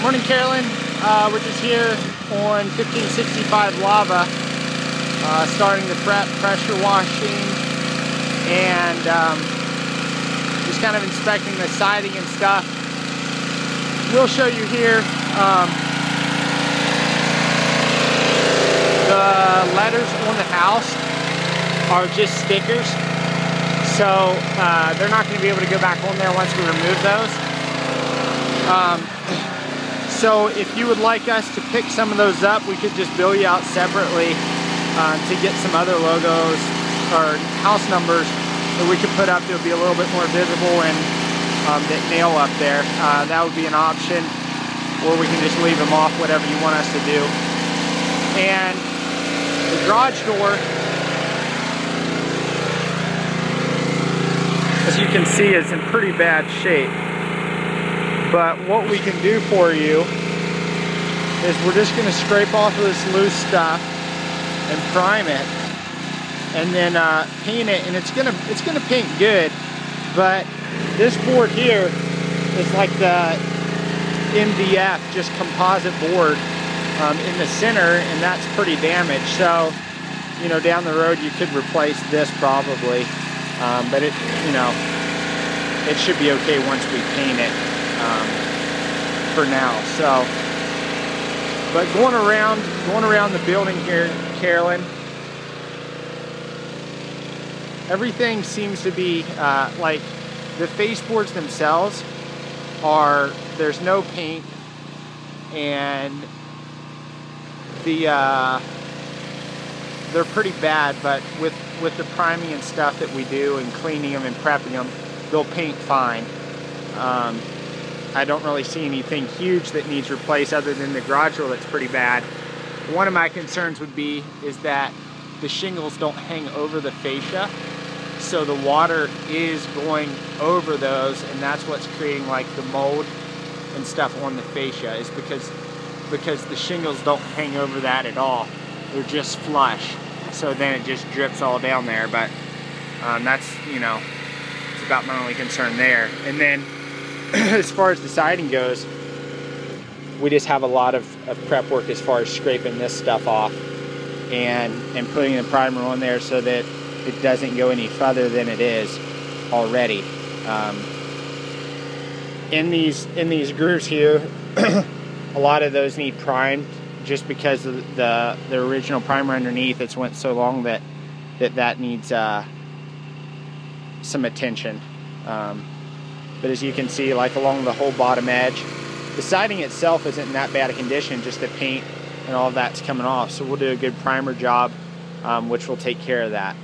Morning, Carolyn. We're just here on 1565 Lava, starting the pressure washing and just kind of inspecting the siding and stuff. We'll show you here the letters on the house are just stickers, so they're not going to be able to go back on there once we remove those. So if you would like us to pick some of those up, we could just bill you out separately to get some other logos or house numbers that we could put up that would be a little bit more visible and that nail up there. That would be an option, or we can just leave them off, whatever you want us to do. And the garage door, as you can see, is in pretty bad shape. But what we can do for you is we're just going to scrape off of this loose stuff and prime it, and then paint it. And it's gonna paint good. But this board here is like the MDF, just composite board in the center, and that's pretty damaged. So, you know, down the road you could replace this probably, but it should be okay once we paint it. For now. So, but going around the building here, Carolyn, everything seems to be like the baseboards themselves there's no paint, and they're pretty bad, but with the priming and stuff that we do and cleaning them and prepping them, they'll paint fine. I don't really see anything huge that needs replaced other than the garage door that's pretty bad. One of my concerns would be is that the shingles don't hang over the fascia, so the water is going over those, and that's what's creating like the mold and stuff on the fascia, is because the shingles don't hang over that at all. They're just flush, so then it just drips all down there. But that's, you know, it's about my only concern there. And then as far as the siding goes, we just have a lot of prep work as far as scraping this stuff off and putting the primer on there so that it doesn't go any further than it is already. In these grooves here, a lot of those need primed just because of the original primer underneath. It's went so long that needs some attention. But as you can see, like along the whole bottom edge, the siding itself isn't in that bad a condition, just the paint and all of that's coming off. So we'll do a good primer job, which will take care of that.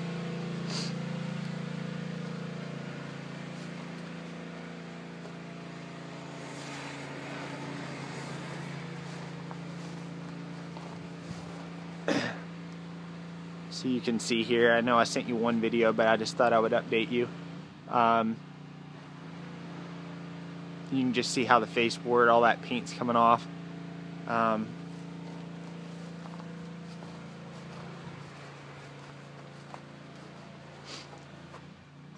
So you can see here, I know I sent you one video, but I just thought I would update you. You can just see how the baseboard, all that paint's coming off. Up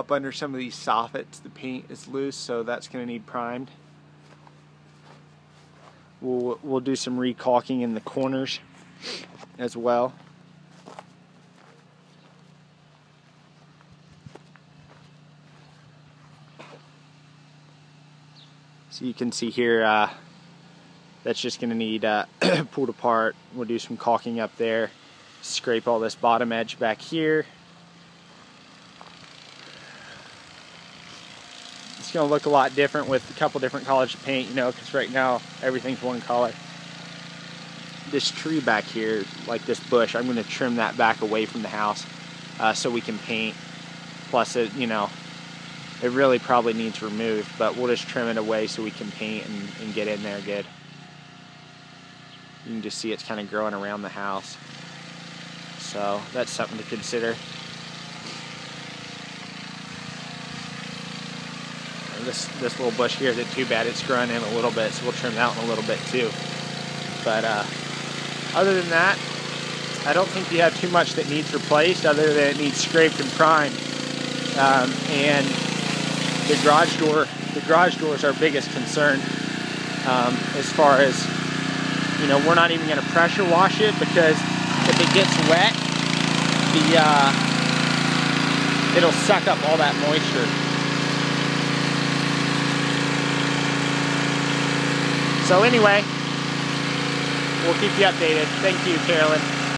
under some of these soffits, the paint is loose, so that's going to need primed. We'll do some recaulking in the corners as well. So you can see here, that's just going to need pulled apart. We'll do some caulking up there, scrape all this bottom edge back here. It's going to look a lot different with a couple different colors of paint, you know, because right now everything's one color. This tree back here, like this bush, I'm going to trim that back away from the house so we can paint. Plus, it, you know, it really probably needs removed, but we'll just trim it away so we can paint and get in there good. You can just see it's kind of growing around the house. So that's something to consider. And this little bush here isn't too bad. It's growing in a little bit, so we'll trim that one a little bit too. But other than that, I don't think you have too much that needs replaced other than it needs scraped and primed. And the garage door is our biggest concern. as far as, you know, we're not even going to pressure wash it, because if it gets wet, it'll suck up all that moisture. So anyway, we'll keep you updated. Thank you, Carolyn.